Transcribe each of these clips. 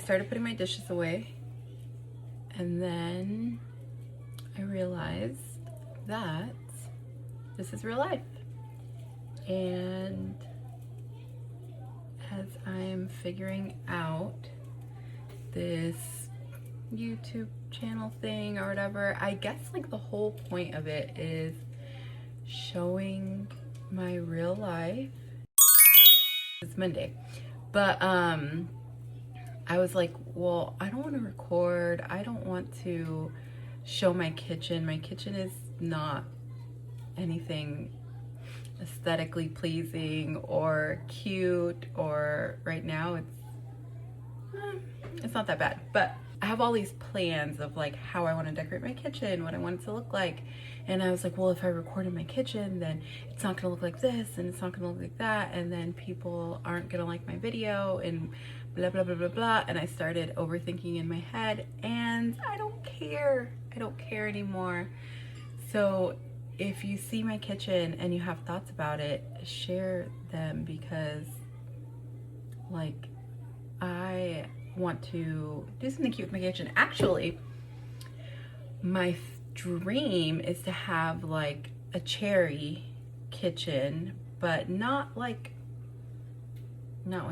started putting my dishes away, and then I realized that this is real life. And as I'm figuring out this YouTube channel thing or whatever, I guess like the whole point of it is showing my real life. It's Monday, but I was like, well, I don't want to record. I don't want to show my kitchen. My kitchen is not anything aesthetically pleasing or cute, or right now it's not that bad, but I have all these plans of like how I want to decorate my kitchen, what I want it to look like. And I was like, well, if I record in my kitchen, then it's not gonna look like this and it's not gonna look like that, and then people aren't gonna like my video and blah blah blah blah blah. And I started overthinking in my head, and I don't care anymore. So if you see my kitchen and you have thoughts about it, share them, because like I want to do something cute with my kitchen. Actually, my dream is to have like a cherry kitchen, but not what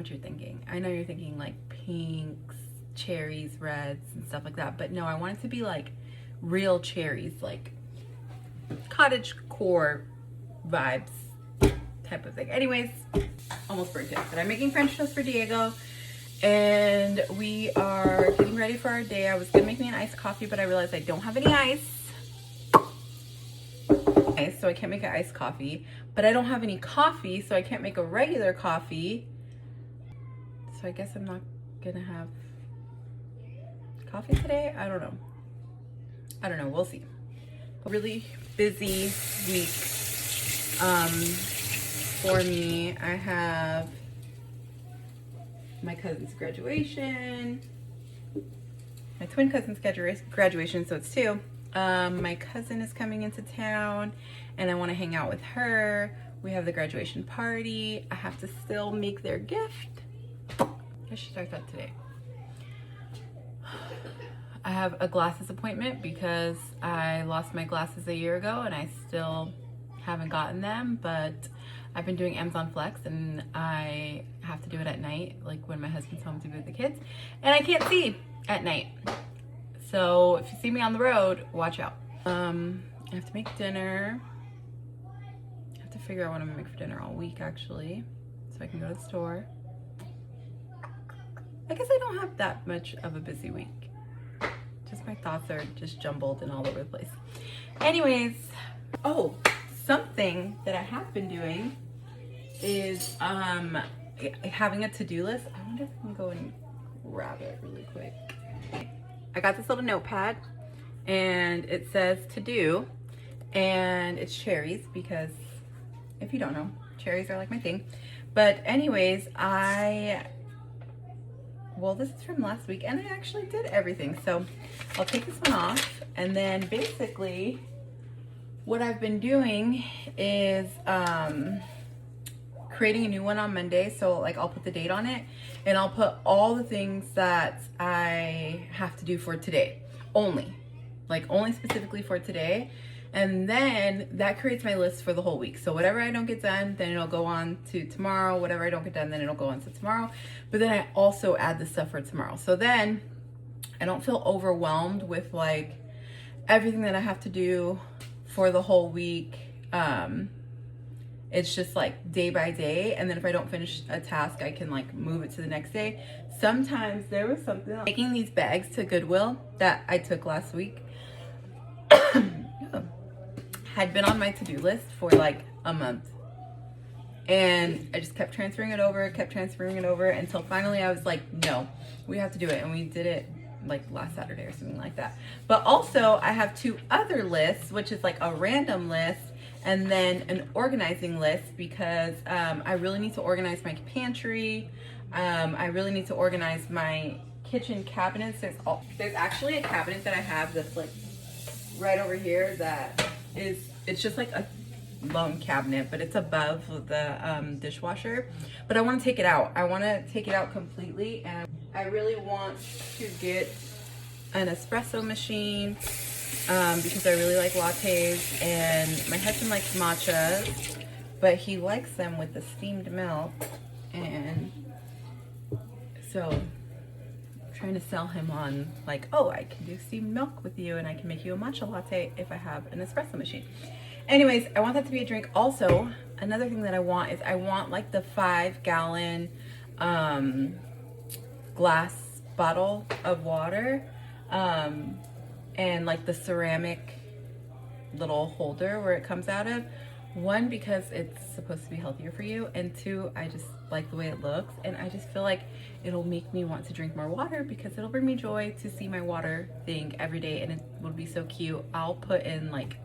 you're thinking. I know you're thinking like pinks, cherries, reds, and stuff like that, but no, I want it to be like real cherries, like cottage core vibes type of thing. Anyways, almost burnt it, but I'm making French toast for Diego, and we are getting ready for our day. I was gonna make me an iced coffee, but I realized I don't have any ice. Okay, so I can't make an iced coffee, but I don't have any coffee, so I can't make a regular coffee. So I guess I'm not gonna have coffee today. I don't know, we'll see. Really busy week for me. I have my cousin's graduation, my twin cousin's graduation, so it's two. My cousin is coming into town and I want to hang out with her. We have the graduation party. I have to still make their gift. I should start that today. I have a glasses appointment because I lost my glasses a year ago and I still haven't gotten them, but I've been doing Amazon Flex and I have to do it at night, like when my husband's home to be with the kids, and I can't see at night. So if you see me on the road, watch out. I have to make dinner. I have to figure out what I'm gonna make for dinner all week, actually, so I can go to the store. I guess I don't have that much of a busy week. Just my thoughts are just jumbled and all over the place. Anyways, oh, something that I have been doing is having a to-do list. I wonder if I can go and grab it really quick. I got this little notepad and it says to do, and it's cherries, because if you don't know, cherries are like my thing. But anyways, well, this is from last week and I actually did everything. So I'll take this one off, and then basically what I've been doing is creating a new one on Monday. So like I'll put the date on it and I'll put all the things that I have to do for today only, like only specifically for today. And then that creates my list for the whole week. So whatever I don't get done, then it'll go on to tomorrow. Whatever I don't get done, then it'll go on to tomorrow. But then I also add the stuff for tomorrow. So then I don't feel overwhelmed with like everything that I have to do for the whole week. It's just like day by day. And then if I don't finish a task, I can like move it to the next day. Sometimes there was something like making these bags to Goodwill that I took last week. Had been on my to-do list for like a month, and I just kept transferring it over until finally I was like, no, we have to do it. And we did it like last Saturday or something like that. But also I have two other lists, which is like a random list and then an organizing list, because I really need to organize my pantry. I really need to organize my kitchen cabinets. There's actually a cabinet that I have that's like right over here that it's just like a lone cabinet, but it's above the dishwasher. But I want to take it out. I want to take it out completely, and I really want to get an espresso machine because I really like lattes, and my husband likes matchas, but he likes them with the steamed milk, and so I'm trying to sell him on like, oh, I can do steamed milk with you and I can make you a matcha latte if I have an espresso machine. Anyways, I want that to be a drink. Also, another thing that I want is I want like the 5-gallon glass bottle of water, and like the ceramic little holder where it comes out of. One, because it's supposed to be healthier for you, and two, I just like the way it looks, and I just feel like it'll make me want to drink more water because it'll bring me joy to see my water thing every day, and it would be so cute. I'll put in like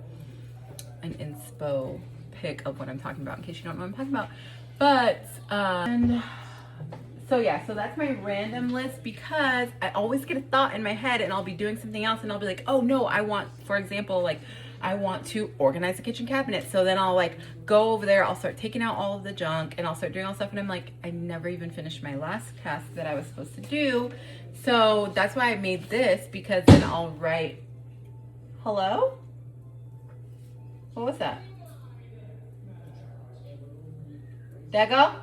an inspo pic of what I'm talking about in case you don't know what I'm talking about. But and so yeah, so that's my random list, because I always get a thought in my head and I'll be doing something else and I'll be like, oh no, I want, for example, like I want to organize the kitchen cabinet. So then I'll like go over there, I'll start taking out all of the junk and I'll start doing all stuff, and I'm like, I never even finished my last task that I was supposed to do. So that's why I made this, because then I'll write, hello? What was that? Dago?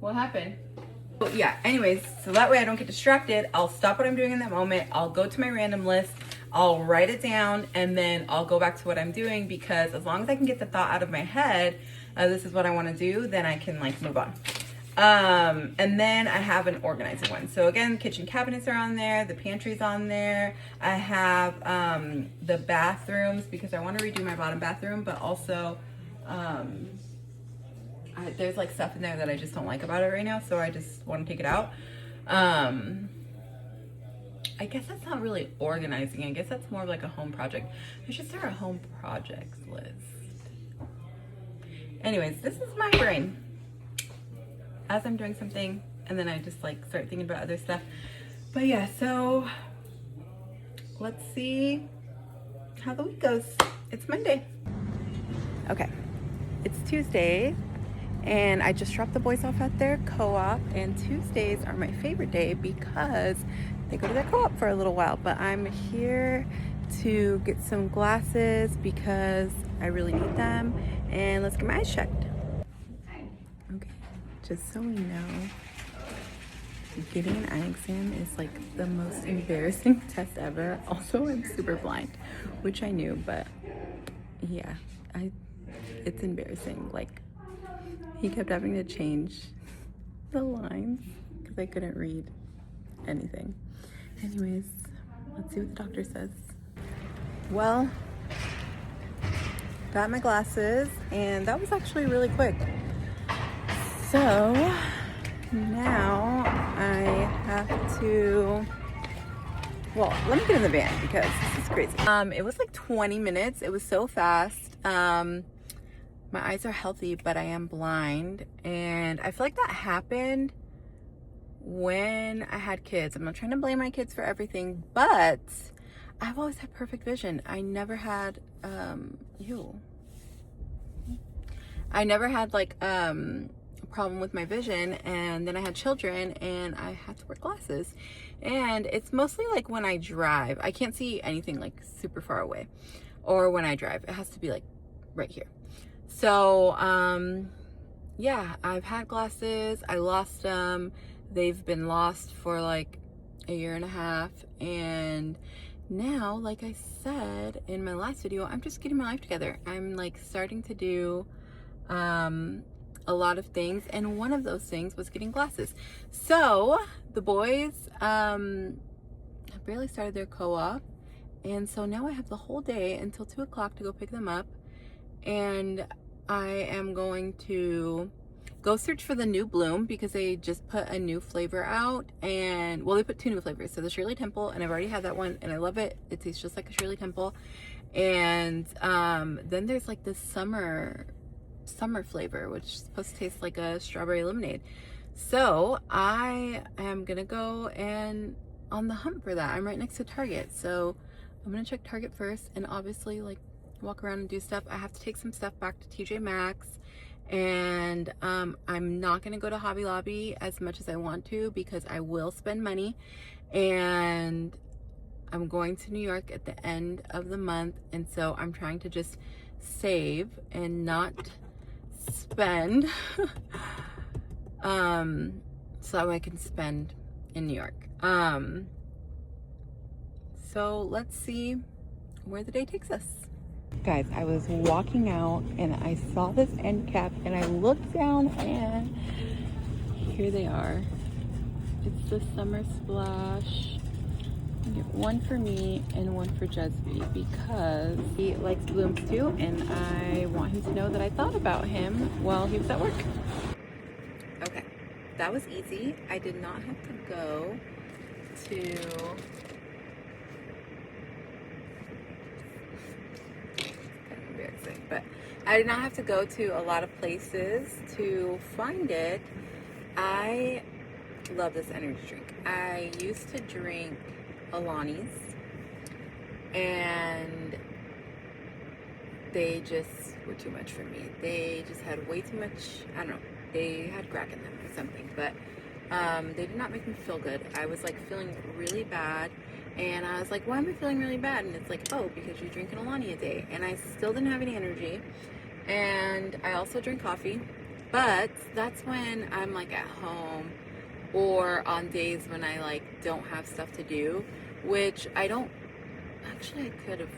What happened? But yeah, anyways, so that way I don't get distracted. I'll stop what I'm doing in that moment. I'll go to my random list. I'll write it down, and then I'll go back to what I'm doing, because as long as I can get the thought out of my head, this is what I want to do, then I can like move on. And then I have an organizing one. So again, kitchen cabinets are on there. The pantry's on there. I have the bathrooms, because I want to redo my bottom bathroom, but also there's like stuff in there that I just don't like about it right now, so I just want to take it out. I guess that's not really organizing. I guess that's more of like a home project. I should start a home projects list. Anyways, this is my brain as I'm doing something, and then I just like start thinking about other stuff. But yeah, so let's see how the week goes. It's Monday. Okay, it's Tuesday, and I just dropped the boys off at their co-op, and Tuesdays are my favorite day because they go to their co-op for a little while. But I'm here to get some glasses because I really need them, and let's get my eyes checked. Okay, just so we know, getting an eye exam is like the most embarrassing test ever. Also, I'm super blind, which I knew, but yeah, it's embarrassing. Like, he kept having to change the lines because I couldn't read anything. Anyways, let's see what the doctor says. Well, got my glasses, and that was actually really quick. So now I have to, well, let me get in the van because this is crazy. It was like 20 minutes. It was so fast. My eyes are healthy, but I am blind, and I feel like that happened when I had kids. I'm not trying to blame my kids for everything, but I've always had perfect vision. I never had I never had like a problem with my vision, and then I had children and I had to wear glasses, and it's mostly like when I drive. I can't see anything like super far away, or when I drive it has to be like right here. So yeah, I've had glasses. I lost them. They've been lost for like a year and a half, and now, like I said in my last video, I'm just getting my life together. I'm like starting to do a lot of things, and one of those things was getting glasses. So the boys have barely started their co-op, and so now I have the whole day until 2 o'clock to go pick them up, and I am going to go search for the new Bloom because they just put a new flavor out. And well, they put 2 new flavors. So the Shirley Temple, and I've already had that one and I love it. It tastes just like a Shirley Temple. And then there's like this summer flavor, which is supposed to taste like a strawberry lemonade. So I am gonna go and on the hunt for that. I'm right next to Target, so I'm gonna check Target first, and obviously like walk around and do stuff. I have to take some stuff back to TJ Maxx, And I'm not gonna go to Hobby Lobby as much as I want to because I will spend money, and I'm going to New York at the end of the month, and so I'm trying to just save and not spend so I can spend in New York. So let's see where the day takes us. Guys, I was walking out and I saw this end cap and I looked down and here they are. It's the Summer Splash. I get one for me and one for Jesby because he likes blooms too, and I want him to know that I thought about him while he was at work. Okay, that was easy. I did not have to go to but I did not have to go to a lot of places to find it. I love this energy drink. I used to drink Alani's and they just were too much for me. They just had way too much, I don't know, they had crack in them or something, but they did not make me feel good. I was like feeling really bad. And I was like, why am I feeling really bad? And it's like, oh, because you drink an Alani a day. And I still didn't have any energy. And I also drink coffee. But that's when I'm like at home or on days when I like don't have stuff to do, which I don't, actually I could have.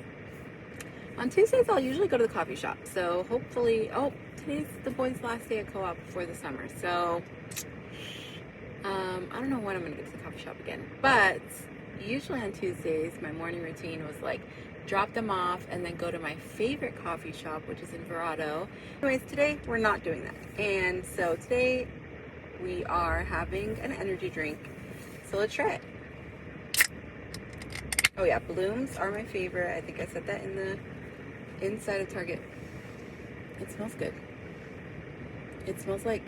On Tuesdays, I'll usually go to the coffee shop. So hopefully, oh, today's the boys' last day at co-op before the summer. So I don't know when I'm going to get to the coffee shop again. But usually on Tuesdays, my morning routine was like drop them off and then go to my favorite coffee shop, which is in Verrado. Anyways, today we're not doing that. And so today we are having an energy drink. So let's try it. Oh yeah, blooms are my favorite. I think I said that in the inside of Target. It smells good. It smells like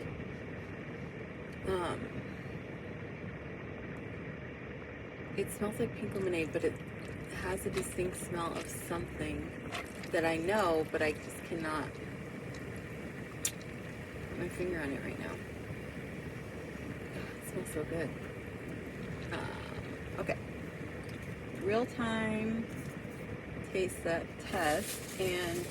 it smells like pink lemonade, but it has a distinct smell of something that I know, but I just cannot put my finger on it right now. It smells so good. Okay. Real time taste test, and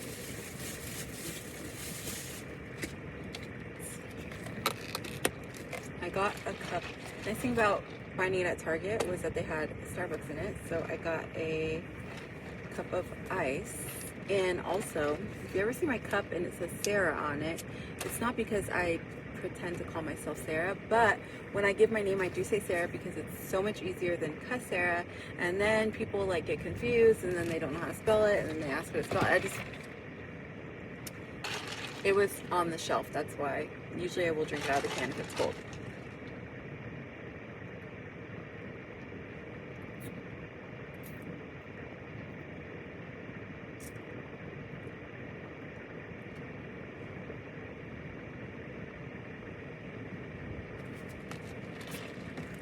I got a cup. Nice thing about finding it at Target was that they had Starbucks in it, so I got a cup of ice. And also, if you ever see my cup and it says Sarah on it, it's not because I pretend to call myself Sarah, but when I give my name I do say Sarah because it's so much easier than cuss Sarah, and then people like get confused and then they don't know how to spell it and then they ask what it's spelled. It was on the shelf, that's why. Usually I will drink it out of the can if it's cold.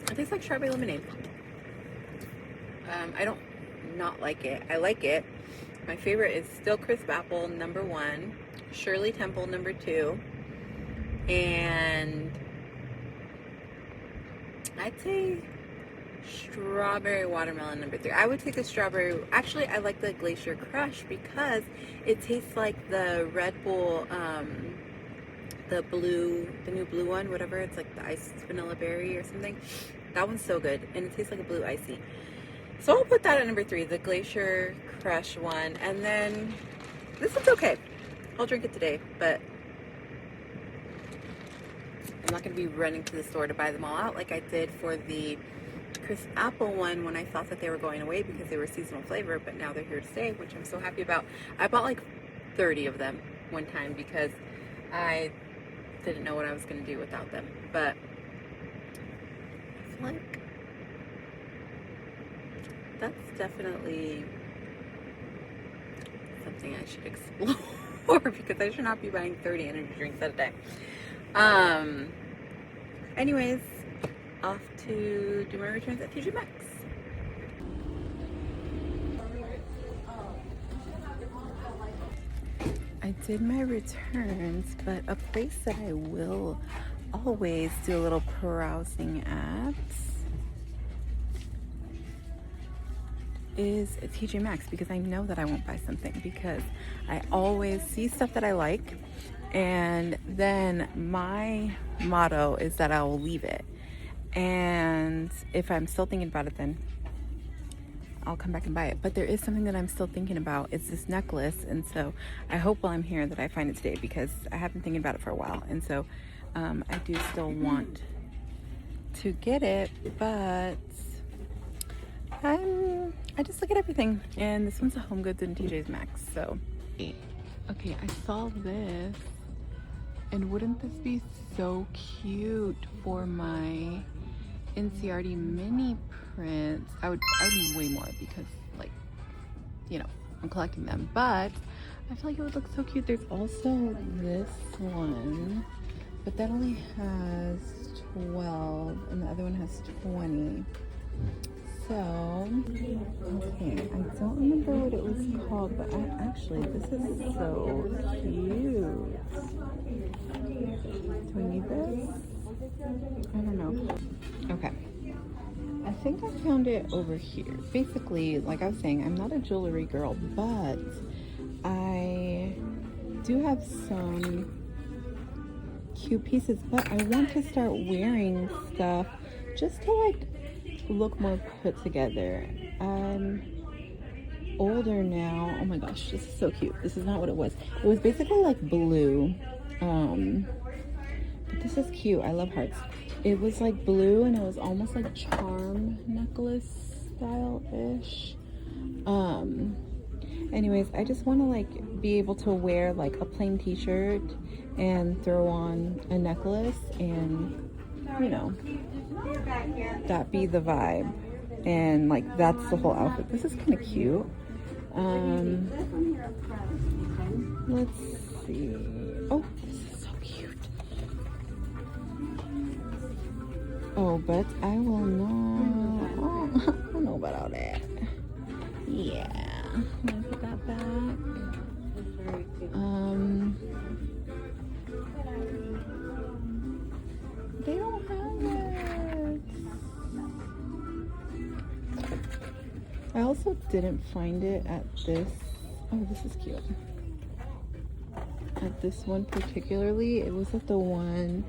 It tastes like strawberry lemonade. I don't not like it. I like it. My favorite is still Crisp Apple, number 1. Shirley Temple, number 2. And I'd say strawberry watermelon, number 3. I would take the strawberry. Actually, I like the Glacier Crush because it tastes like the Red Bull, the new blue one, whatever. It's like the iced vanilla berry or something. That one's so good, and it tastes like a blue icy. So I'll put that at number 3, the Glacier Crush one. And then this one's okay. I'll drink it today, but I'm not going to be running to the store to buy them all out like I did for the Crisp Apple one when I thought that they were going away because they were seasonal flavor, but now they're here to stay, which I'm so happy about. I bought like 30 of them one time because I didn't know what I was going to do without them. But I feel like that's definitely something I should explore because I should not be buying 30 energy drinks at a day. Anyways, off to do my returns at TJ Maxx. I I did my returns, but a place that I will always do a little browsing at is TJ Maxx, because I know that I won't buy something, because I always see stuff that I like, and then my motto is that I will leave it. And if I'm still thinking about it, then I'll come back and buy it. But there is something that I'm still thinking about. It's this necklace, and so I hope while I'm here that I find it today, because I have been thinking about it for a while, and so I do still want to get it, but I just look at everything, and this one's a Home Goods and TJ Maxx. So okay, I saw this, and wouldn't this be so cute for my NCRD mini prints? I would need way more, because, like, you know, I'm collecting them, but I feel like it would look so cute. There's also this one, but that only has 12 and the other one has 20. So, okay, I don't remember what it was called, but this is so cute. Do I need this? I don't know. Okay. I think I found it over here. Basically, like I was saying, I'm not a jewelry girl, but I do have some cute pieces, but I want to start wearing stuff just to, like, look more put together. I'm older now. Oh my gosh, this is so cute. This is not what it was. It was basically like blue, but this is cute. I love hearts. It was like blue, and it was almost like charm necklace style-ish. Anyways, I just want to, like, be able to wear like a plain t-shirt and throw on a necklace, and, you know, that be the vibe, and like that's the whole outfit. This is kind of cute. Let's see. Oh, this is so cute. Oh, but I will not. Oh, I don't know about all that. Yeah, I'm gonna put that back. They don't have it. I also didn't find it at this. Oh, this is cute. At this one particularly, it was at the one.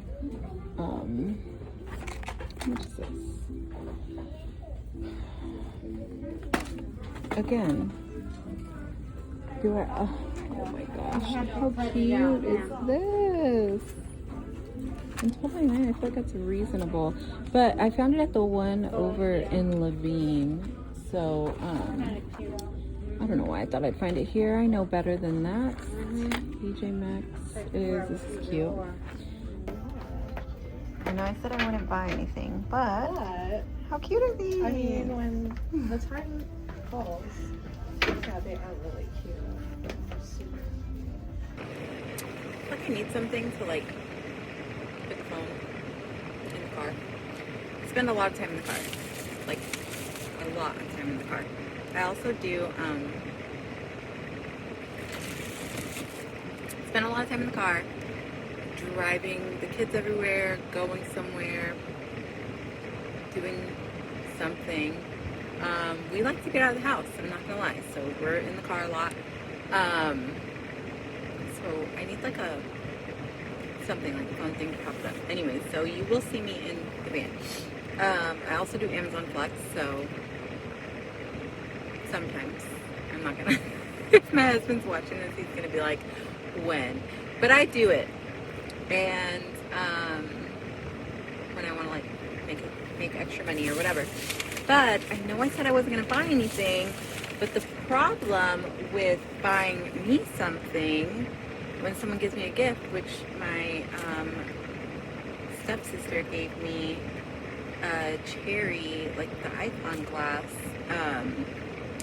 How much is this? Again, do I? Oh my gosh! How cute is this? And $12.99, I feel like that's reasonable. But I found it at the one over in Levine. So, I don't know why I thought I'd find it here. I know better than that. TJ Maxx this is cute. I know I said I wouldn't buy anything, but how cute are these? I mean, when the time falls, yeah, they are really cute. Like, I need something to, like, put the phone in the car. I spend a lot of time in the car. Like, a lot of time in the car. I also do, spend a lot of time in the car, driving the kids everywhere, going somewhere, doing something. We like to get out of the house, I'm not gonna lie, so we're in the car a lot. So I need like something like a fun thing to pop up. Anyways, so you will see me in the van. I also do Amazon Flex, so sometimes I'm not gonna. If my husband's watching this, he's gonna be like, when? But I do it, and when I want to, like, make extra money or whatever. But I know I said I wasn't gonna buy anything. But the problem with buying me something, when someone gives me a gift, which my stepsister gave me a cherry, like the icon glass,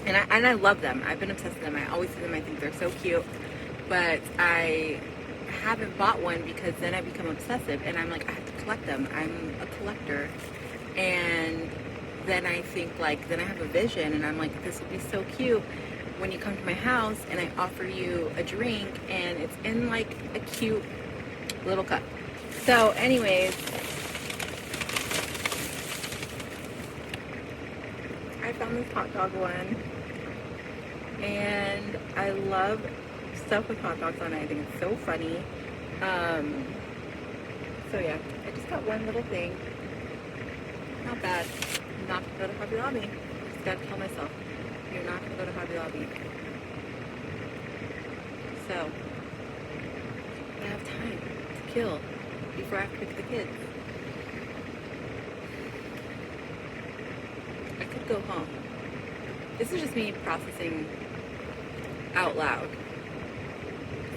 and I love them. I've been obsessed with them. I always see them. I think they're so cute. But I haven't bought one because then I become obsessive, and I'm like, I have to collect them. I'm a collector, and then I think, like, then I have a vision, and I'm like, this would be so cute. when you come to my house and I offer you a drink and it's in like a cute little cup. So anyways, I found this hot dog one and I love stuff with hot dogs on it. I think it's so funny. So yeah, I just got one little thing. Not bad. I'm not gonna go to Hobby Lobby. I just gotta tell myself, you're not gonna go to Hobby Lobby. So I have time to kill before I have to pick the kids. I could go home. This is just me processing out loud.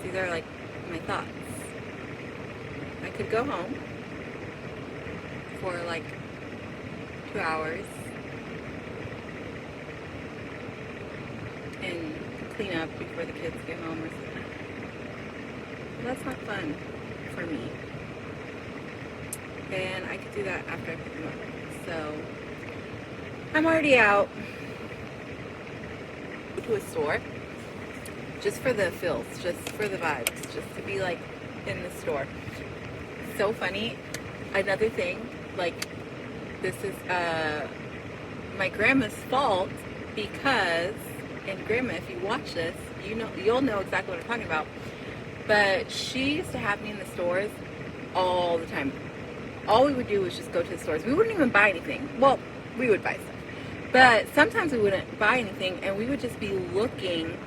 These are like my thoughts. I could go home for like 2 hours and clean up before the kids get home or something. That's not fun for me. And I could do that after I pick them up. So I'm already out to a store just for the feels, just for the vibes, just to be like in the store. So funny. Another thing, like, this is my grandma's fault because, and grandma, if you watch this, you'll know exactly what I'm talking about. But she used to have me in the stores all the time. All we would do was just go to the stores. We wouldn't even buy anything. Well, we would buy stuff, but sometimes we wouldn't buy anything, and we would just be looking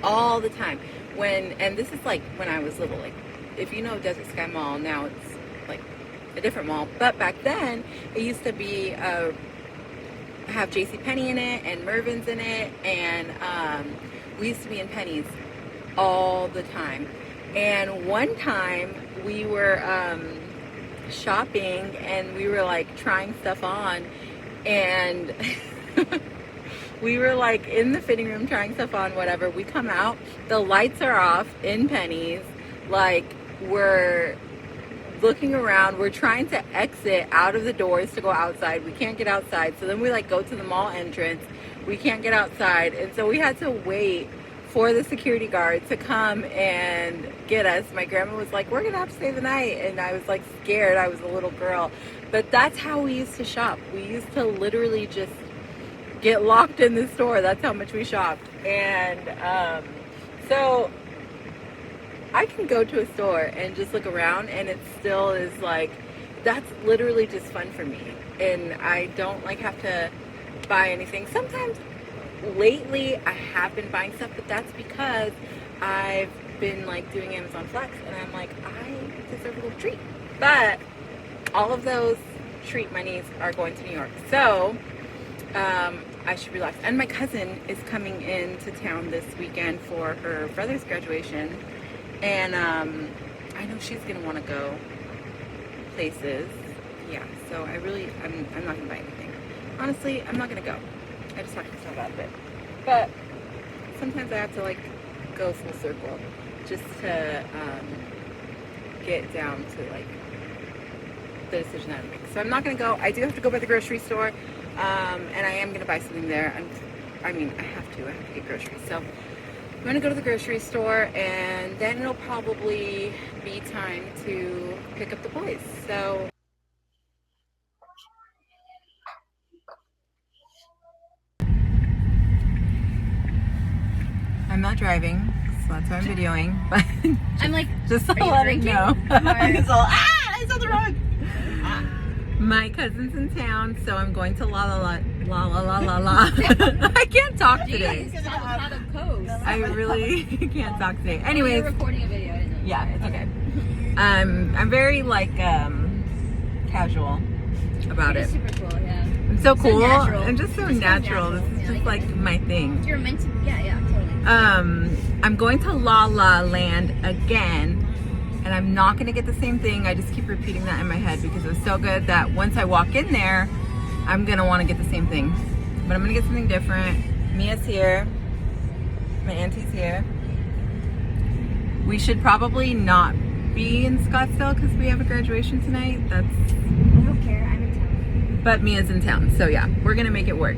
all the time. And this is like when I was little. Like, if you know Desert Sky Mall, now it's like a different mall. But back then, it used to be have JCPenney in it and Mervyn's in it, and we used to be in Penny's all the time. And one time we were shopping and we were like trying stuff on, and we were like in the fitting room trying stuff on, whatever. We come out, the lights are off in Penny's, like we're looking around, we're trying to exit out of the doors to go outside. We can't get outside. So then we like go to the mall entrance. We can't get outside. And so we had to wait for the security guard to come and get us. My grandma was like, we're gonna have to stay the night. And I was like scared. I was a little girl. But that's how we used to shop. We used to literally just get locked in the store. That's how much we shopped. And so I can go to a store and just look around, and it still is like, that's literally just fun for me. And I don't like have to buy anything. Sometimes lately I have been buying stuff, but that's because I've been like doing Amazon Flex, and I'm like, I deserve a little treat. But all of those treat monies are going to New York. So I should relax. And my cousin is coming into town this weekend for her brother's graduation. And I know she's gonna want to go places. Yeah, so I'm not gonna buy anything. Honestly, I'm not gonna go. I just talked myself out of it. But sometimes I have to like go full circle just to get down to like the decision that I make. So I'm not gonna go. I do have to go by the grocery store, and I am gonna buy something there. I have to get groceries. So I'm gonna go to the grocery store, and then it'll probably be time to pick up the boys. So I'm not driving, so that's why I'm videoing. But I'm like, just to are you let her drinking? know. I saw the wrong. My cousin's in town, so I'm going to la la la la la la la la. I can't talk today. I really can't talk today. Anyways, You're recording a video, isn't it? yeah, it's okay. I'm very like casual about it. Super cool, yeah. I'm so cool. natural. I'm just so Just so natural. natural. This is Yeah, just like my thing. You're meant to, yeah, totally. I'm going to La La Land again, and I'm not gonna get the same thing. I just keep repeating that in my head because it was so good that once I walk in there, I'm gonna want to get the same thing. But I'm gonna get something different. Mia's here. My auntie's here. We should probably not be in Scottsdale because we have a graduation tonight. I don't care. I'm in town. But Mia's in town, so yeah, we're gonna make it work.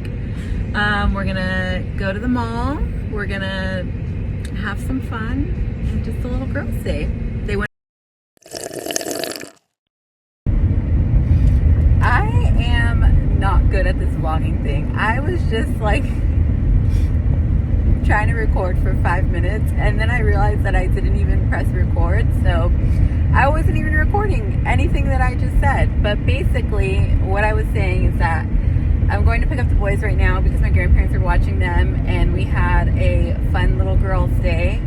We're gonna go to the mall we're gonna have some fun and just a little girls' day. They went. I am not good at this vlogging thing. I was just like trying to record for 5 minutes, and then I realized that I didn't even press record, so I wasn't even recording anything that I just said. But basically what I was saying is that I'm going to pick up the boys right now because my grandparents are watching them, and we had a fun little girls' day,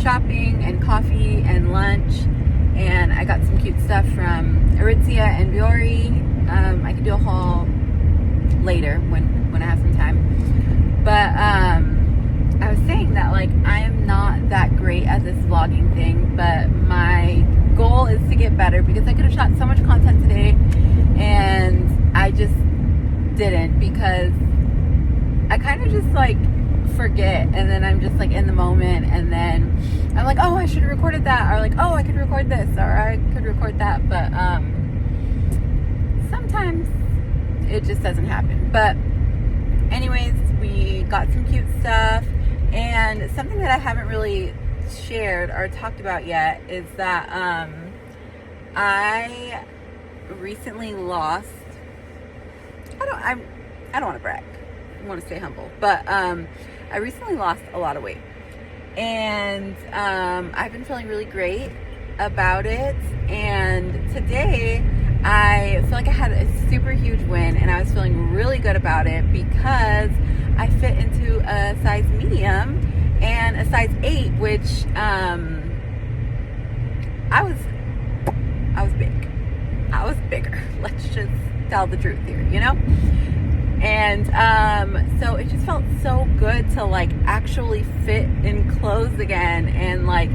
shopping and coffee and lunch, and I got some cute stuff from Aritzia and Biore. I could do a haul later when I have some time, but I was saying that like I am not that great at this vlogging thing, but my goal is to get better because I could have shot so much content today and I just didn't because I kind of just like forget, and then I'm just like in the moment, and then I'm like, oh, I should have recorded that, or like, oh, I could record this, or I could record that, but sometimes it just doesn't happen. But anyways, we got some cute stuff, and something that I haven't really shared or talked about yet is that I recently lost, I don't want to brag, I want to stay humble, but I recently lost a lot of weight, and I've been feeling really great about it. And today I feel like I had a super huge win, and I was feeling really good about it because I fit into a size medium and a size 8, which I was big. I was bigger. Let's just tell the truth here, you know? And so it just felt so good to like actually fit in clothes again and like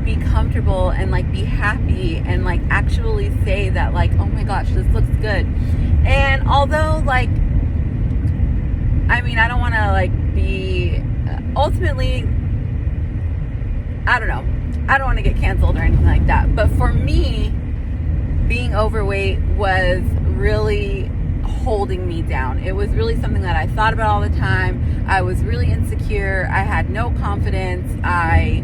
be comfortable and like be happy and like actually say that like, oh my gosh, this looks good. And although like, I mean, I don't want to like be ultimately, I don't know, I don't want to get canceled or anything like that, but for me, being overweight was really holding me down. It was really something that I thought about all the time. I was really insecure. I had no confidence. I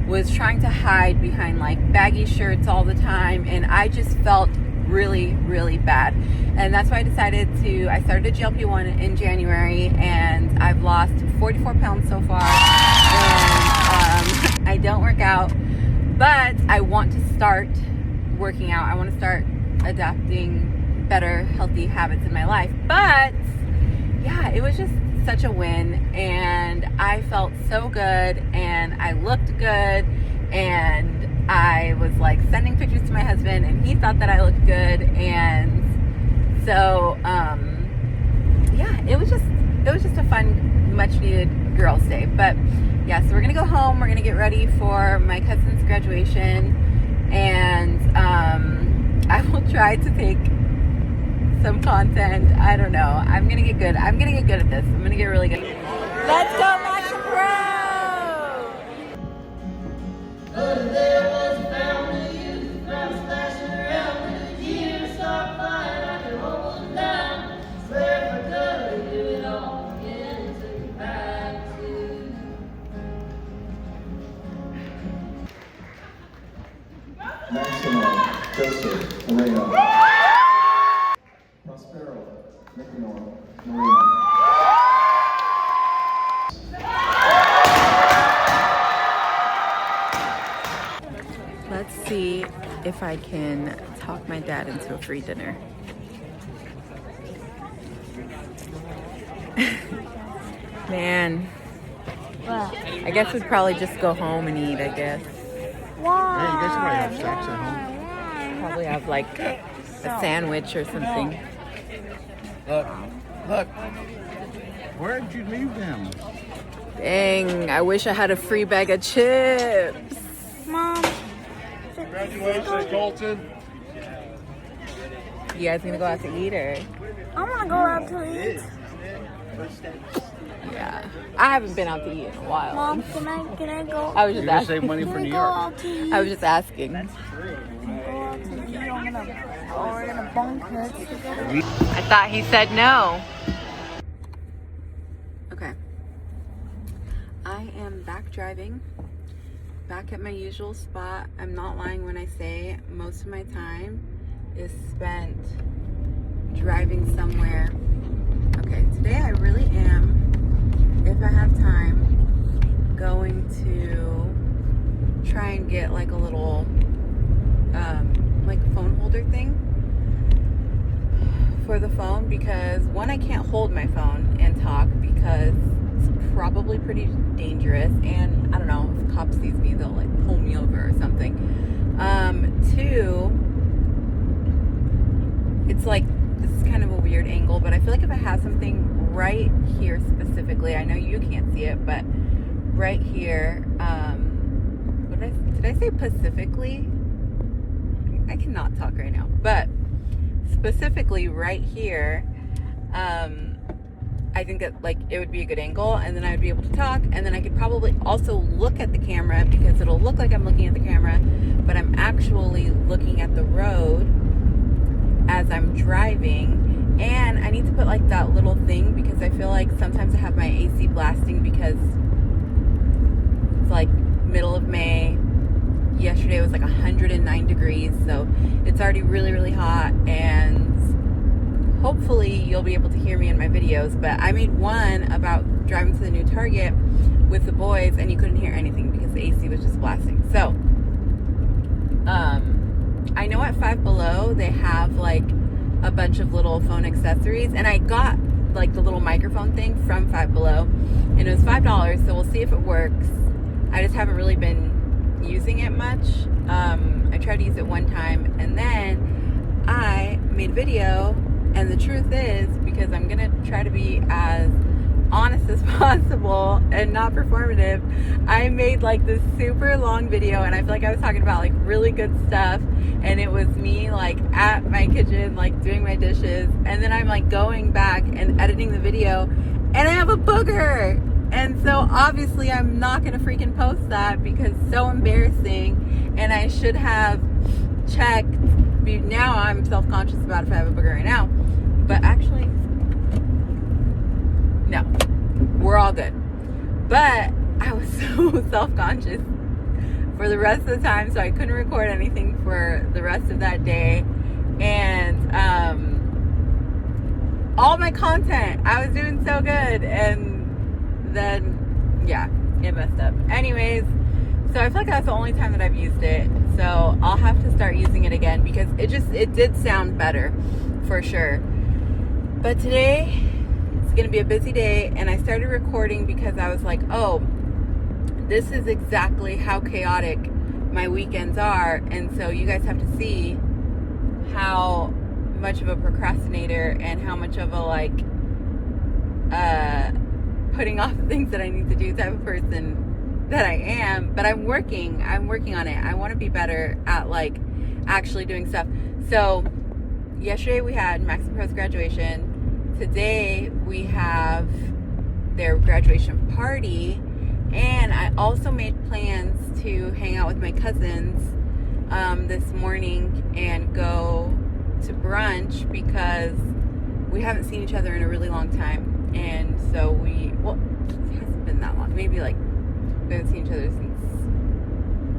was trying to hide behind like baggy shirts all the time, and I just felt really, really bad. And that's why I started a GLP-1 in January, and I've lost 44 pounds so far. And I don't work out, but I want to start working out. I want to start adapting better healthy habits in my life. But yeah, it was just such a win, and I felt so good, and I looked good, and I was like sending pictures to my husband, and he thought that I looked good. And so yeah, it was just a fun, much needed girls' day. But yeah, so we're gonna go home, we're gonna get ready for my cousin's graduation, and I will try to take some content. I don't know. I'm gonna get good. I'm gonna get good at this. I'm gonna get really good. Let's go, Max Pro! There was family, flashing around the years, start flying, I can hold them down. Swear if I could do it all again, take it back to. Maximo, Joseph, Moreno. Prospero, Nicanor, Marina. Let's see if I can talk my dad into a free dinner. Man, I guess we'd probably just go home and eat, I guess. Why? Hey, you guys probably have snacks at home. Probably have like a sandwich or something. Look. Where did you leave them? Dang, I wish I had a free bag of chips. Mom. Congratulations, Colton. You guys gonna go out to eat, or? I want to go out to eat. Yeah, I haven't been out to eat in a while. Mom, can I go? I was just You're gonna asking. save money for Can New I go York. out to eat? I was just asking. Go out to eat. We're gonna bunk heads together. I thought he said no. Okay. I am back driving, back at my usual spot. I'm not lying when I say most of my time is spent driving somewhere. Okay, today I really am, if I have time, going to try and get like a little like phone holder thing for the phone, because one, I can't hold my phone and talk because it's probably pretty dangerous, and I don't know, if the cop sees me they'll like pull me over or something. Two, it's like, this is kind of a weird angle, but I feel like if I have something right here specifically, I know you can't see it, but right here, did I say specifically? I cannot talk right now, but specifically right here, I think that like it would be a good angle, and then I would be able to talk, and then I could probably also look at the camera, because it'll look like I'm looking at the camera, but I'm actually looking at the road as I'm driving. And I need to put like that little thing, because I feel like sometimes I have my AC blasting because it's like middle of May. Yesterday was like 109 degrees, so it's already really, really hot, and hopefully you'll be able to hear me in my videos. But I made one about driving to the new Target with the boys, and you couldn't hear anything because the AC was just blasting. So I know at Five Below they have like a bunch of little phone accessories, and I got like the little microphone thing from Five Below, and it was $5, so we'll see if it works. I just haven't really been using it much. I tried to use it one time, and then I made a video, and the truth is, because I'm gonna try to be as honest as possible and not performative, I made like this super long video, and I feel like I was talking about like really good stuff, and it was me like at my kitchen like doing my dishes, and then I'm like going back and editing the video, and I have a booger. And so obviously I'm not going to freaking post that because it's so embarrassing, and I should have checked. Now I'm self-conscious about if I have a booger right now, but actually no, we're all good. But I was so self-conscious for the rest of the time, so I couldn't record anything for the rest of that day. And all my content, I was doing so good, and then yeah, it messed up. Anyways, so I feel like that's the only time that I've used it, so I'll have to start using it again, because it did sound better for sure. But today it's gonna be a busy day, and I started recording because I was like, oh, this is exactly how chaotic my weekends are, and so you guys have to see how much of a procrastinator and how much of a like putting off the things that I need to do type of person that I am. But I'm working on it. I want to be better at like actually doing stuff. So yesterday we had Max and Pro's graduation. Today we have their graduation party, and I also made plans to hang out with my cousins this morning and go to brunch, because we haven't seen each other in a really long time. And so it hasn't been that long. Maybe like we haven't seen each other since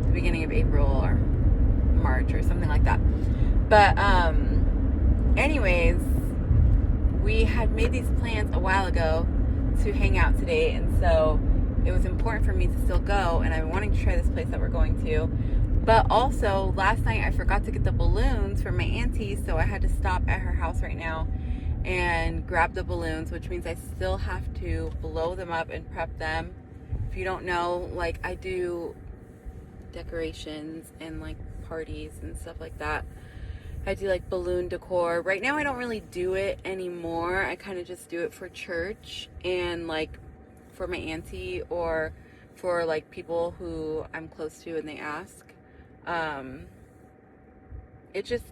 the beginning of April or March or something like that. But anyways, we had made these plans a while ago to hang out today, and so it was important for me to still go, and I'm wanting to try this place that we're going to. But also, last night I forgot to get the balloons for my auntie, so I had to stop at her house right now and grab the balloons, which means I still have to blow them up and prep them. If you don't know, like, I do decorations and like parties and stuff like that. I do like balloon decor. Right now I don't really do it anymore. I kind of just do it for church and like for my auntie, or for like people who I'm close to and they ask. It just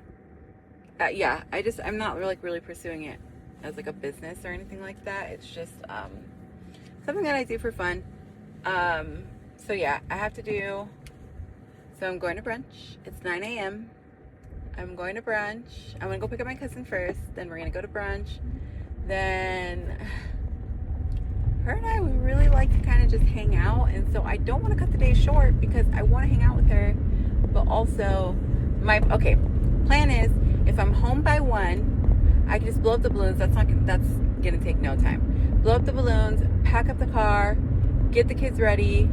yeah, I'm not really pursuing it as like a business or anything like that. It's just something that I do for fun. So yeah, I have to do. So I'm going to brunch. It's 9 a.m. I'm going to brunch. I'm gonna go pick up my cousin first, then we're gonna go to brunch, then her and I, we really like to kind of just hang out. And so I don't want to cut the day short because I want to hang out with her. But also, plan is if I'm home by 1, I can just blow up the balloons. That's gonna take no time. Blow up the balloons, pack up the car, get the kids ready,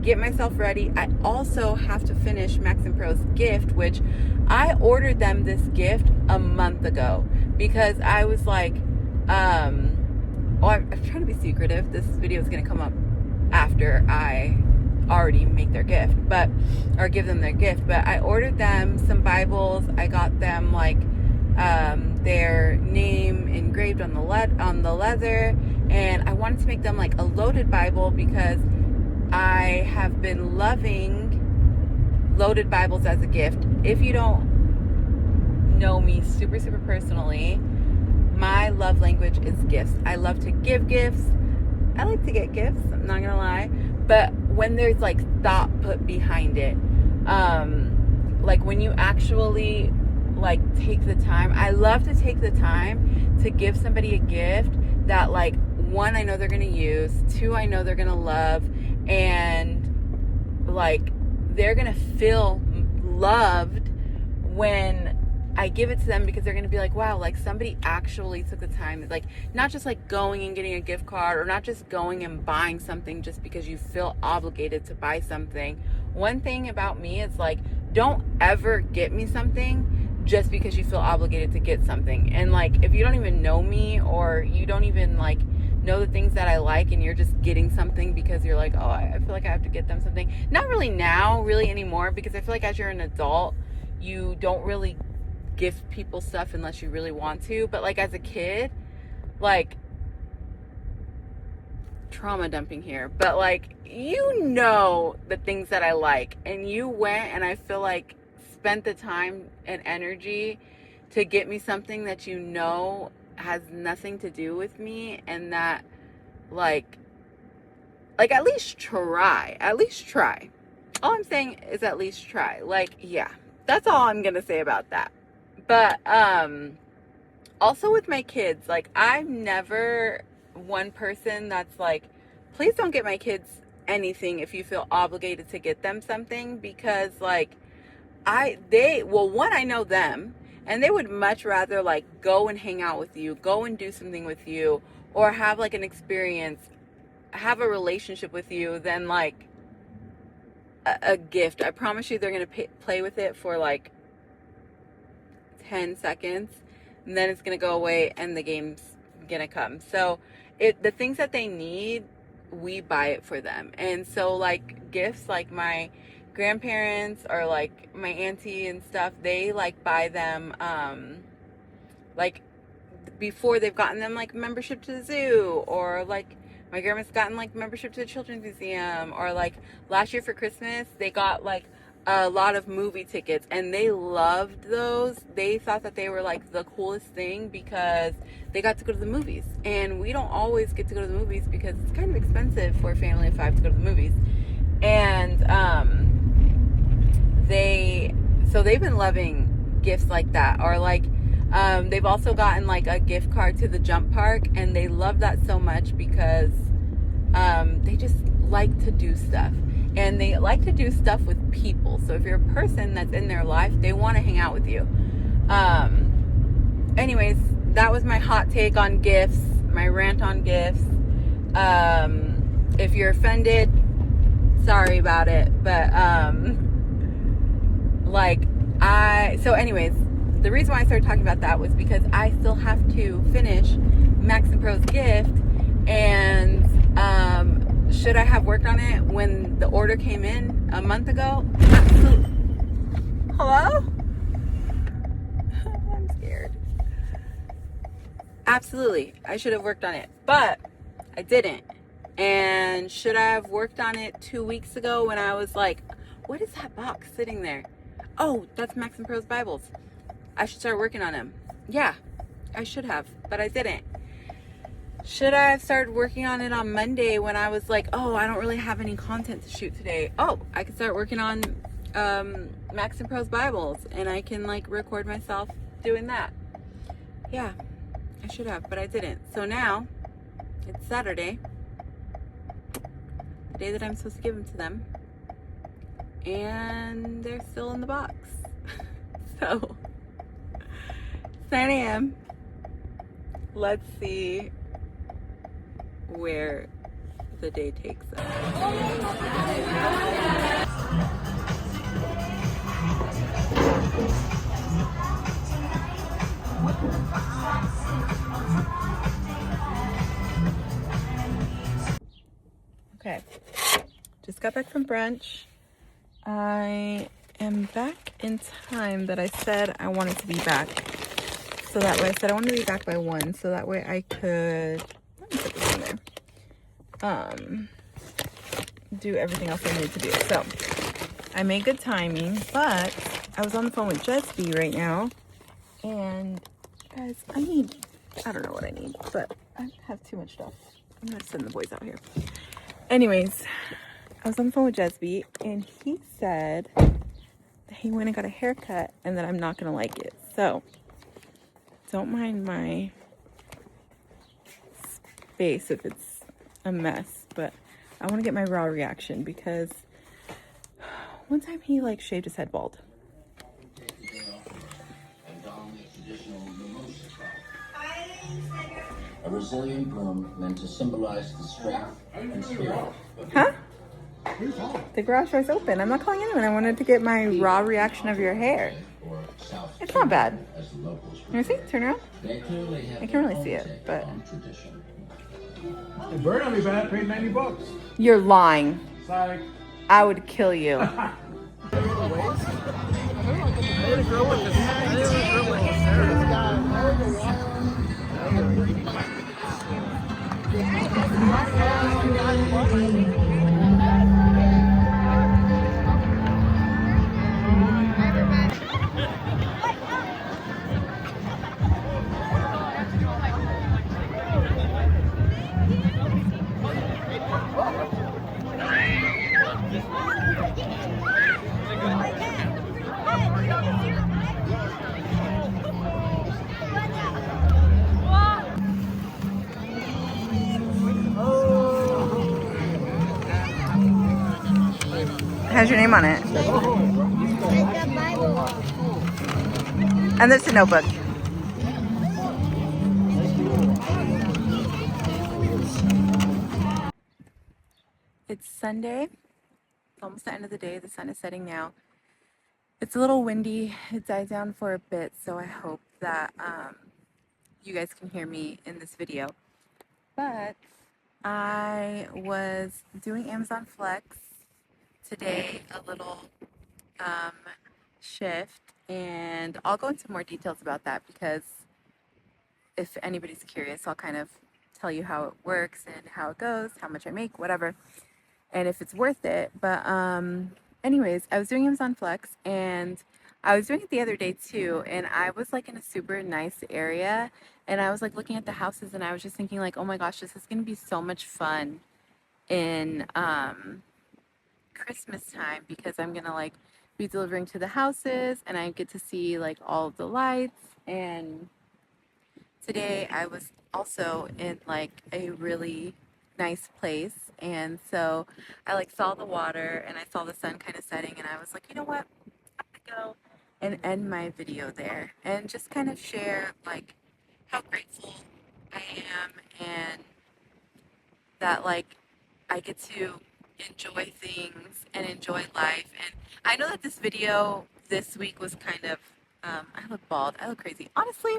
get myself ready. I also have to finish Max and Pro's gift, which I ordered them this gift a month ago because I was like, I'm trying to be secretive. This video is going to come up after I already make their gift, or give them their gift. But I ordered them some Bibles. I got them like their name engraved on the leather, and I wanted to make them like a loaded Bible because I have been loving loaded Bibles as a gift. If you don't know me super personally, my love language is gifts. I love to give gifts. I like to get gifts, I'm not gonna lie. But when there's like thought put behind it, like when you actually like take the time, I love to take the time to give somebody a gift that like, 1, I know they're gonna use, 2, I know they're gonna love, and like they're gonna feel loved when I give it to them, because they're gonna be like, wow, like somebody actually took the time, like not just like going and getting a gift card, or not just going and buying something just because you feel obligated to buy something. One thing about me is like, don't ever get me something just because you feel obligated to get something. And like, if you don't even know me, or you don't even like know the things that I like, and you're just getting something because you're like, oh, I feel like I have to get them something. Not really now, really anymore, because I feel like as you're an adult, you don't really gift people stuff unless you really want to. But like as a kid, like, trauma dumping here, but like, you know the things that I like, and you went and I feel like spent the time and energy to get me something that you know has nothing to do with me, and that like at least try. All I'm saying is at least try. Like, yeah, that's all I'm gonna say about that. But also with my kids, like, I'm never one person that's like, please don't get my kids anything if you feel obligated to get them something, because like I know them, and they would much rather like go and hang out with you, go and do something with you, or have like an experience, have a relationship with you, than like a gift. I promise you they're gonna play with it for like 10 seconds, and then it's gonna go away and the game's gonna come. So the things that they need, we buy it for them. And so like gifts, like my grandparents or like my auntie and stuff, they like buy them like before they've gotten them like membership to the zoo, or like my grandma's gotten like membership to the children's museum, or like last year for Christmas they got like a lot of movie tickets, and they loved those. They thought that they were like the coolest thing because they got to go to the movies, and we don't always get to go to the movies because it's kind of expensive for a family of 5 to go to the movies. And they've been loving gifts like that. Or like they've also gotten like a gift card to the jump park, and they love that so much because they just like to do stuff. And they like to do stuff with people. So if you're a person that's in their life, they want to hang out with you. Anyways, that was my hot take on gifts, my rant on gifts. If you're offended, sorry about it. But so anyways, the reason why I started talking about that was because I still have to finish Max and Pro's gift. And should I have worked on it when the order came in a month ago? Absolutely. Hello? I'm scared. Absolutely, I should have worked on it, but I didn't. And should I have worked on it 2 weeks ago when I was like, what is that box sitting there? Oh, that's Max and Pro's Bibles. I should start working on them. Yeah, I should have, but I didn't. Should I have started working on it on Monday when I was like, oh, I don't really have any content to shoot today? Oh, I could start working on Max and Pro's Bibles, and I can like record myself doing that. Yeah, I should have, but I didn't. So now it's Saturday. the day that I'm supposed to give them to them, and they're still in the box. So it's 9 a.m. Let's see where the day takes us. Okay, just got back from brunch. I am back in time that I said I wanted to be back. So that way I said I wanted to be back by 1, so that way I could, let me put this in there, do everything else I need to do. So I made good timing, but I was on the phone with Jesby right now, and guys, I don't know what I need, but I have too much stuff. I'm gonna send the boys out here. Anyways, I was on the phone with Jesby, and he said that he went and got a haircut and that I'm not gonna like it. So don't mind my space if it's a mess, but I want to get my raw reaction because one time he like shaved his head bald. A resilient bloom meant to symbolize the strength and spirit. Huh? The garage door's open. I'm not calling anyone. I wanted to get my raw reaction of your hair. It's not bad. You see? Turn around. I can't really see it, but The bird on me bad, paid $90. you're lying. Sorry. I would kill you. Has your name on it. And there's a notebook. It's Sunday. It's almost the end of the day. The sun is setting now. It's a little windy. It died down for a bit, so I hope that you guys can hear me in this video. But I was doing Amazon Flex today, a little shift, and I'll go into more details about that because if anybody's curious, I'll kind of tell you how it works and how it goes, how much I make, whatever, and if it's worth it. But anyways, I was doing Amazon Flex, and I was doing it the other day too, and I was like in a super nice area, and I was like looking at the houses, and I was just thinking like, oh my gosh, this is gonna be so much fun in Christmas time because I'm gonna like be delivering to the houses, and I get to see like all of the lights. And today I was also in like a really nice place, and so I like saw the water and I saw the sun kind of setting, and I was like, you know what, I'm gonna go and end my video there and just kind of share like how grateful I am and that like I get to enjoy things and enjoy life. And I know that this video this week was kind of I look bald, I look crazy, honestly.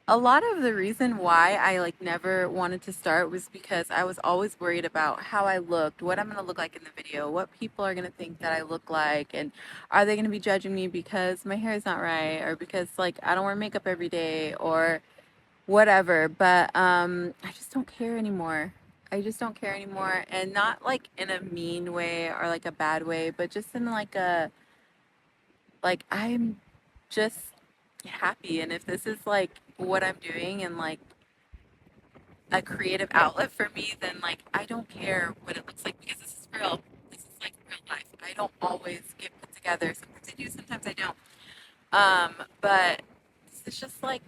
A lot of the reason why I like never wanted to start was because I was always worried about how I looked, what I'm going to look like in the video, what people are going to think that I look like, and are they going to be judging me because my hair is not right, or because like I don't wear makeup every day, or whatever. But I just don't care anymore. I just don't care anymore, and not like in a mean way or like a bad way, but just in like a, like I'm just happy. And if this is like what I'm doing and like a creative outlet for me, then like I don't care what it looks like because this is real. This is like real life. I don't always get put together. Sometimes I do, sometimes I don't. But this is just like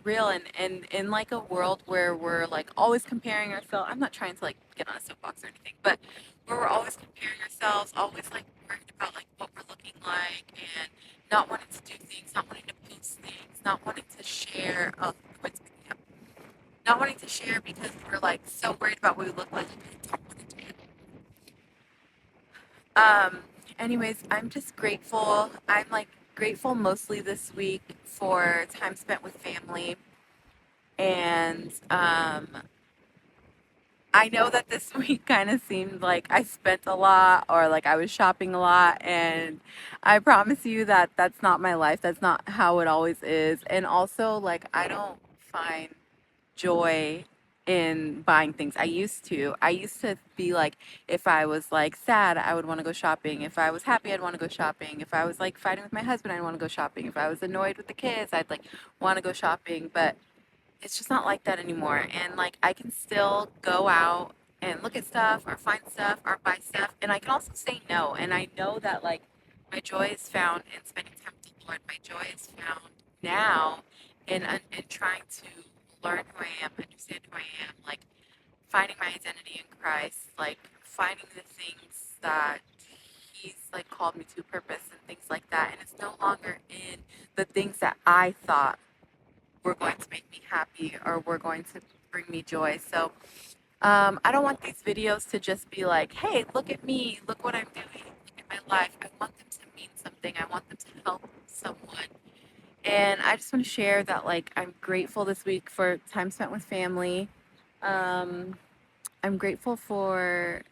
real, and in like a world where we're like always comparing ourselves. I'm not trying to like get on a soapbox or anything, but where we're always comparing ourselves, always like worried about like what we're looking like, and not wanting to do things, not wanting to post things, not wanting to share. Oh, quits picking up. Not wanting to share because we're like so worried about what we look like. I don't want to do it. Anyways, I'm just grateful. I'm like grateful mostly this week for time spent with family. And I know that this week kind of seemed like I spent a lot or like I was shopping a lot. And I promise you that that's not my life. That's not how it always is. And also, like, I don't find joy in buying things. I used to. I used to be like, if I was like sad, I would want to go shopping. If I was happy, I'd want to go shopping. If I was like fighting with my husband, I'd want to go shopping. If I was annoyed with the kids, I'd like want to go shopping. But it's just not like that anymore. And like I can still go out and look at stuff or find stuff or buy stuff. And I can also say no. And I know that like my joy is found in spending time with the Lord. My joy is found now in trying to learn who I am, understand who I am, like finding my identity in Christ, like finding the things that He's like called me to, purpose and things like that. And it's no longer in the things that I thought were going to make me happy or were going to bring me joy. So I don't want these videos to just be like, hey, look at me, look what I'm doing, look at my life. I want them to mean something. I want them to help someone. And I just want to share that, like, I'm grateful this week for time spent with family. I'm grateful for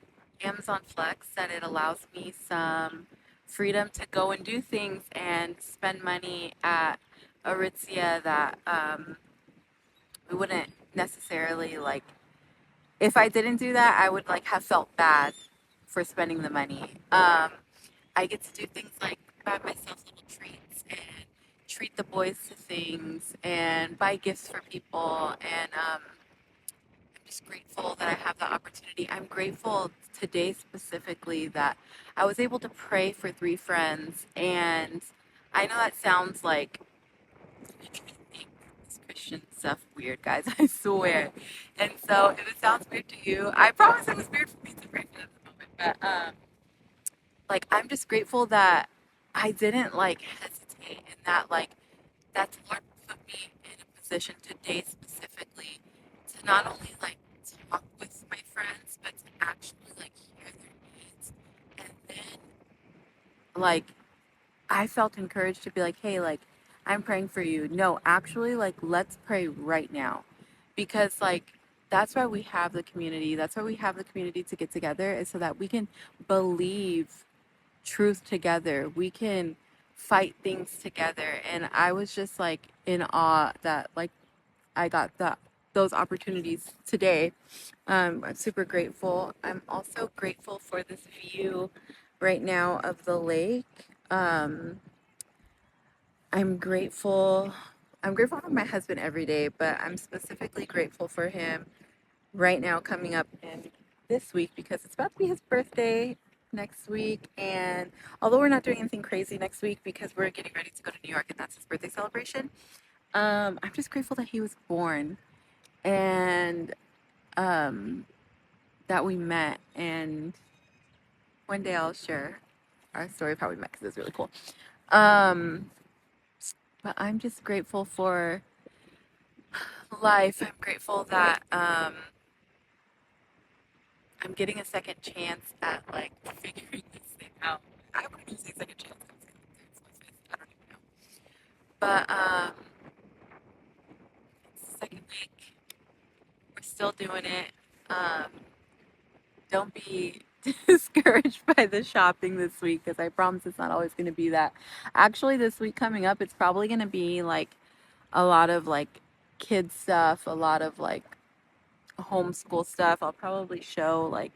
Amazon Flex, that it allows me some freedom to go and do things and spend money at Aritzia that we wouldn't necessarily, like, if I didn't do that, I would like have felt bad for spending the money. I get to do things like buy myself little treats and treat the boys to things and buy gifts for people. And I'm just grateful that I have the opportunity. I'm grateful today specifically that I was able to pray for 3 friends. And I know that sounds like this Christian stuff weird, guys. I swear. And so if it sounds weird to you, I promise it was weird for me to pray for them at the moment. But like I'm just grateful that I didn't like hesitate, and that like that's Lord put me in a position today specifically to not only like talk with my friends, but to actually like hear their needs. And then like I felt encouraged to be like, hey, like I'm praying for you. No, actually, like let's pray right now. Because like that's why we have the community. That's why we have the community to get together, is so that we can believe truth together. We can fight things together. And I was just like in awe that like I got those opportunities today. I'm super grateful. I'm also grateful for this view right now of the lake. I'm grateful. I'm grateful for my husband every day, but I'm specifically grateful for him right now coming up in this week because it's about to be his birthday next week. And although we're not doing anything crazy next week because we're getting ready to go to New York and that's his birthday celebration, I'm just grateful that he was born and that we met. And one day I'll share our story of how we met because it's really cool. But I'm just grateful for life. I'm grateful that I'm getting a second chance at like figuring this thing out. I wouldn't say second chance. I don't even know. But it's the second week. We're still doing it. Don't be discouraged by the shopping this week because I promise it's not always going to be that. Actually, this week coming up, it's probably going to be like a lot of like kids stuff, a lot of like homeschool stuff. I'll probably show like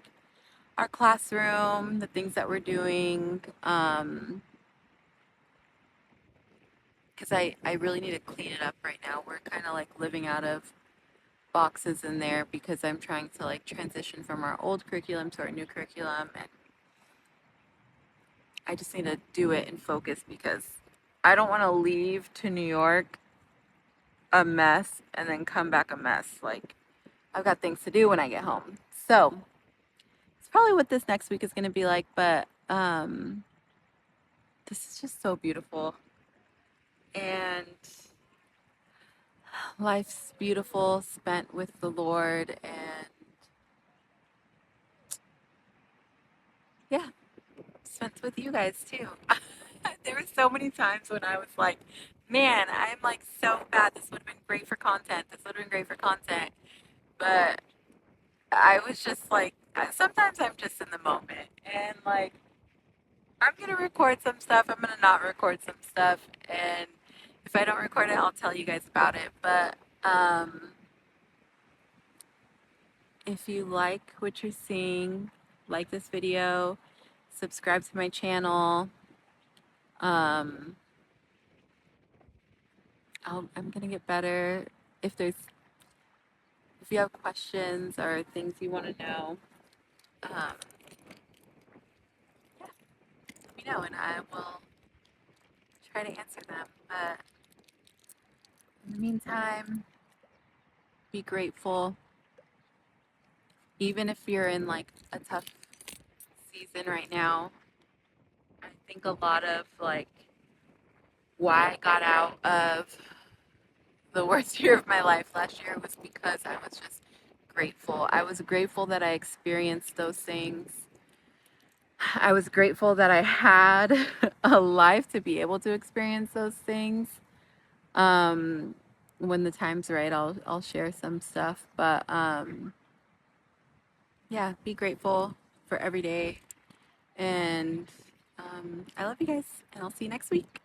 our classroom, the things that we're doing, because I really need to clean it up right now. We're kind of like living out of boxes in there because I'm trying to like transition from our old curriculum to our new curriculum, and I just need to do it and focus because I don't want to leave to New York a mess and then come back a mess. Like I've got things to do when I get home. So probably what this next week is going to be like, but this is just so beautiful. And life's beautiful, spent with the Lord, and yeah, spent with you guys too. There were so many times when I was like, man, I'm like so bad. This would have been great for content. This would have been great for content. But I was just like, sometimes I'm just in the moment. And like, I'm going to record some stuff. I'm going to not record some stuff. And if I don't record it, I'll tell you guys about it. But if you like what you're seeing, like this video, subscribe to my channel. I'm gonna get better. If you have questions or things you want to know, yeah, let me know and I will try to answer them. But in the meantime, be grateful. Even if you're in like a tough season right now, I think a lot of like why I got out of the worst year of my life last year was because I was just grateful. I was grateful that I experienced those things. I was grateful that I had a life to be able to experience those things. When the time's right, I'll share some stuff. But yeah, be grateful for every day. And I love you guys, and I'll see you next week.